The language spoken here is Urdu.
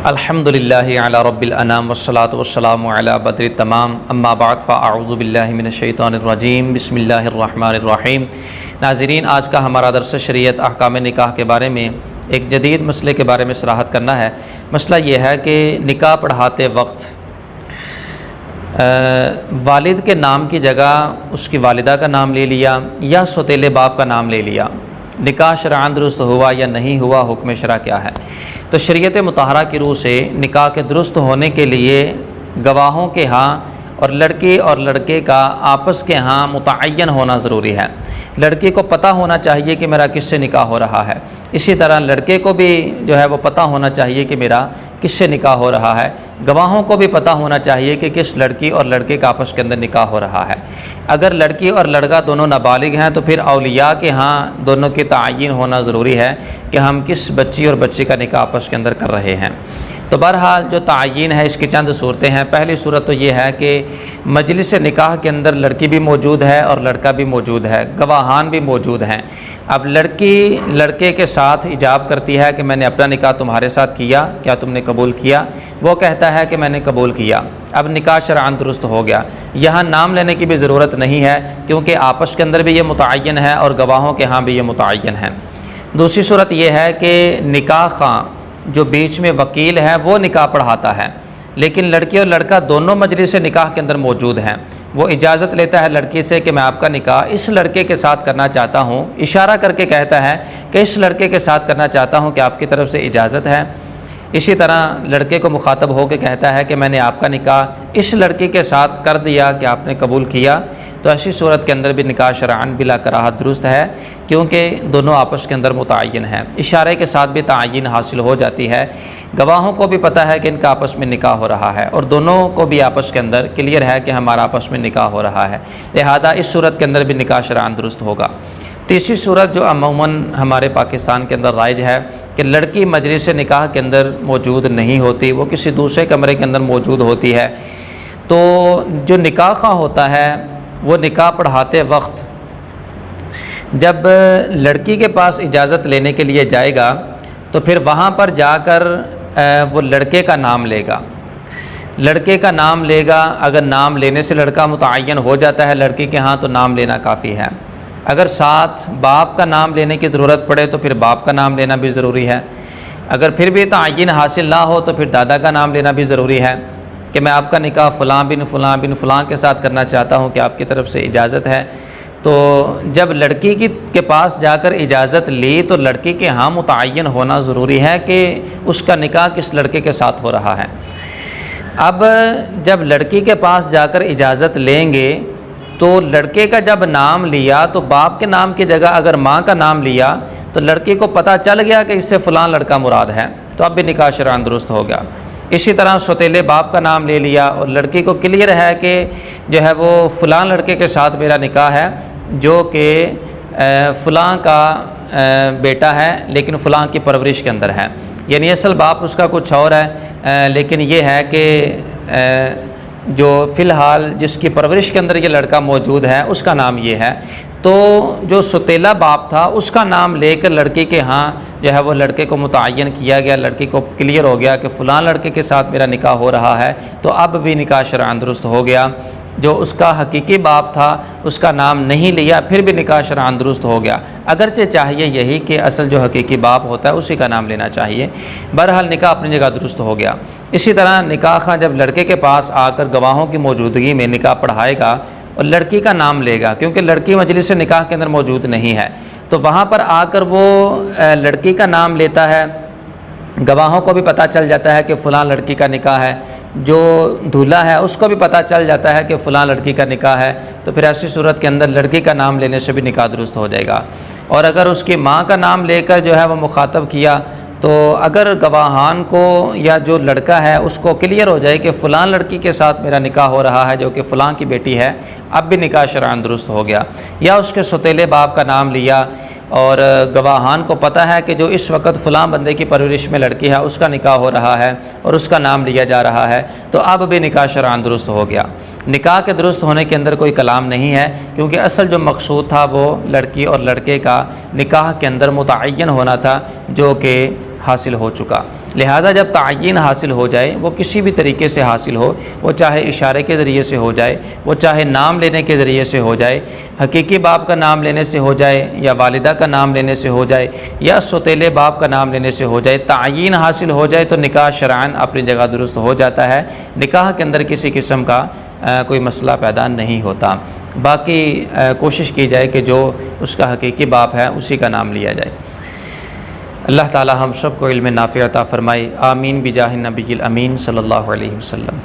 الحمدللہ علی رب الانام والصلاة والسلام علی بدر التمام اما بعد فاعوذ باللہ من الشیطان الرجیم بسم اللہ الرحمن الرحیم۔ ناظرین، آج کا ہمارا درس شریعت احکام نکاح کے بارے میں ایک جدید مسئلے کے بارے میں صراحت کرنا ہے۔ مسئلہ یہ ہے کہ نکاح پڑھاتے وقت والد کے نام کی جگہ اس کی والدہ کا نام لے لیا یا سوتیلے باپ کا نام لے لیا، نکاح شرعاً درست ہوا یا نہیں ہوا، حکم شرع کیا ہے؟ تو شریعت مطہرہ کی روح سے نکاح کے درست ہونے کے لیے گواہوں کے ہاں اور لڑکی اور لڑکے کا آپس کے ہاں متعین ہونا ضروری ہے۔ لڑکی کو پتہ ہونا چاہیے کہ میرا کس سے نکاح ہو رہا ہے، اسی طرح لڑکے کو بھی جو ہے وہ پتہ ہونا چاہیے کہ میرا کس سے نکاح ہو رہا ہے۔ گواہوں کو بھی پتہ ہونا چاہیے کہ کس لڑکی اور لڑکے کا آپس کے اندر نکاح ہو رہا ہے۔ اگر لڑکی اور لڑکا دونوں نابالغ ہیں تو پھر اولیاء کے ہاں دونوں کے تعین ہونا ضروری ہے کہ ہم کس بچی اور بچے کا نکاح آپس کے اندر کر رہے ہیں۔ تو بہرحال جو تعین ہے اس کی چند صورتیں ہیں۔ پہلی صورت تو یہ ہے کہ مجلس نکاح کے اندر لڑکی بھی موجود ہے اور لڑکا بھی موجود ہے، گواہان بھی موجود ہیں۔ اب لڑکی لڑکے کے ساتھ ایجاب کرتی ہے کہ میں نے اپنا نکاح تمہارے ساتھ کیا، کیا تم نے قبول کیا؟ وہ کہتا ہے کہ میں نے قبول کیا۔ اب نکاح شرعاً درست ہو گیا، یہاں نام لینے کی بھی ضرورت نہیں ہے کیونکہ آپس کے اندر بھی یہ متعین ہے اور گواہوں کے ہاں بھی یہ متعین ہے۔ دوسری صورت یہ ہے کہ نکاح خواں جو بیچ میں وکیل ہے وہ نکاح پڑھاتا ہے، لیکن لڑکی اور لڑکا دونوں مجلس نکاح کے اندر موجود ہیں۔ وہ اجازت لیتا ہے لڑکی سے کہ میں آپ کا نکاح اس لڑکے کے ساتھ کرنا چاہتا ہوں، اشارہ کر کے کہتا ہے کہ اس لڑکے کے ساتھ کرنا چاہتا ہوں، کہ آپ کی طرف سے اجازت ہے؟ اسی طرح لڑکے کو مخاطب ہو کے کہتا ہے کہ میں نے آپ کا نکاح اس لڑکی کے ساتھ کر دیا، کہ آپ نے قبول کیا؟ تو ایسی صورت کے اندر بھی نکاح شرعاً بلا کراہت درست ہے، کیونکہ دونوں آپس کے اندر متعین ہیں، اشارے کے ساتھ بھی تعین حاصل ہو جاتی ہے۔ گواہوں کو بھی پتہ ہے کہ ان کا آپس میں نکاح ہو رہا ہے اور دونوں کو بھی آپس کے اندر کلیئر ہے کہ ہمارا آپس میں نکاح ہو رہا ہے، لہذا اس صورت کے اندر بھی نکاح شرعاً درست ہوگا۔ تیسری صورت جو عموماً ہمارے پاکستان کے اندر رائج ہے کہ لڑکی مجلس نکاح کے اندر موجود نہیں ہوتی، وہ کسی دوسرے کمرے کے اندر موجود ہوتی ہے۔ تو جو نکاح خواہ ہوتا ہے وہ نکاح پڑھاتے وقت جب لڑکی کے پاس اجازت لینے کے لیے جائے گا تو پھر وہاں پر جا کر وہ لڑکے کا نام لے گا، لڑکے کا نام لے گا۔ اگر نام لینے سے لڑکا متعین ہو جاتا ہے لڑکی کے ہاں تو نام لینا کافی ہے۔ اگر ساتھ باپ کا نام لینے کی ضرورت پڑے تو پھر باپ کا نام لینا بھی ضروری ہے۔ اگر پھر بھی تعین حاصل نہ ہو تو پھر دادا کا نام لینا بھی ضروری ہے کہ میں آپ کا نکاح فلاں بن فلاں بن فلاں کے ساتھ کرنا چاہتا ہوں، کہ آپ کی طرف سے اجازت ہے؟ تو جب لڑکی کے پاس جا کر اجازت لی تو لڑکی کے ہاں متعین ہونا ضروری ہے کہ اس کا نکاح کس لڑکے کے ساتھ ہو رہا ہے۔ اب جب لڑکی کے پاس جا کر اجازت لیں گے تو لڑکے کا جب نام لیا تو باپ کے نام کی جگہ اگر ماں کا نام لیا تو لڑکی کو پتہ چل گیا کہ اس سے فلاں لڑکا مراد ہے، تو اب بھی نکاح شرعاً درست ہو گیا۔ اسی طرح سوتیلے باپ کا نام لے لیا اور لڑکی کو کلیئر ہے کہ جو ہے وہ فلاں لڑکے کے ساتھ میرا نکاح ہے جو کہ فلاں کا بیٹا ہے لیکن فلاں کی پرورش کے اندر ہے، یعنی اصل باپ اس کا کچھ اور ہے، لیکن یہ ہے کہ جو فی الحال جس کی پرورش کے اندر یہ لڑکا موجود ہے اس کا نام یہ ہے۔ تو جو سوتیلا باپ تھا اس کا نام لے کر لڑکی کے ہاں جو ہے وہ لڑکے کو متعین کیا گیا، لڑکی کو کلیئر ہو گیا کہ فلاں لڑکے کے ساتھ میرا نکاح ہو رہا ہے، تو اب بھی نکاح شرعاً درست ہو گیا۔ جو اس کا حقیقی باپ تھا اس کا نام نہیں لیا، پھر بھی نکاح شرعاً درست ہو گیا، اگرچہ چاہیے یہی کہ اصل جو حقیقی باپ ہوتا ہے اسی کا نام لینا چاہیے۔ بہرحال نکاح اپنی جگہ درست ہو گیا۔ اسی طرح نکاح خواہ جب لڑکے کے پاس آ کر گواہوں کی موجودگی میں نکاح پڑھائے گا اور لڑکی کا نام لے گا، کیونکہ لڑکی مجلس نکاح کے اندر موجود نہیں ہے، تو وہاں پر آ کر وہ لڑکی کا نام لیتا ہے، گواہوں کو بھی پتہ چل جاتا ہے کہ فلاں لڑکی کا نکاح ہے، جو دولہا ہے اس کو بھی پتہ چل جاتا ہے کہ فلاں لڑکی کا نکاح ہے، تو پھر ایسی صورت کے اندر لڑکی کا نام لینے سے بھی نکاح درست ہو جائے گا۔ اور اگر اس کی ماں کا نام لے کر جو ہے وہ مخاطب کیا تو اگر گواہان کو یا جو لڑکا ہے اس کو کلیئر ہو جائے کہ فلاں لڑکی کے ساتھ میرا نکاح ہو رہا ہے جو کہ فلاں کی بیٹی ہے، اب بھی نکاح شرعاً درست ہو گیا۔ یا اس کے سوتیلے باپ کا نام لیا اور گواہان کو پتہ ہے کہ جو اس وقت فلاں بندے کی پرورش میں لڑکی ہے اس کا نکاح ہو رہا ہے اور اس کا نام لیا جا رہا ہے، تو اب بھی نکاح شرعاً درست ہو گیا۔ نکاح کے درست ہونے کے اندر کوئی کلام نہیں ہے، کیونکہ اصل جو مقصود تھا وہ لڑکی اور لڑکے کا نکاح کے اندر متعین ہونا تھا، جو کہ حاصل ہو چکا۔ لہٰذا جب تعین حاصل ہو جائے، وہ کسی بھی طریقے سے حاصل ہو، وہ چاہے اشارے کے ذریعے سے ہو جائے، وہ چاہے نام لینے کے ذریعے سے ہو جائے، حقیقی باپ کا نام لینے سے ہو جائے، یا والدہ کا نام لینے سے ہو جائے، یا سوتیلے باپ کا نام لینے سے ہو جائے، تعین حاصل ہو جائے تو نکاح شرعاً اپنی جگہ درست ہو جاتا ہے۔ نکاح کے اندر کسی قسم کا کوئی مسئلہ پیدا نہیں ہوتا۔ باقی کوشش کی جائے کہ جو اس کا حقیقی باپ ہے اسی کا نام لیا جائے۔ اللہ تعالی ہم سب کو علم نافع عطا فرمائے، آمین بجاہ النبی الامین صلی اللہ علیہ وسلم۔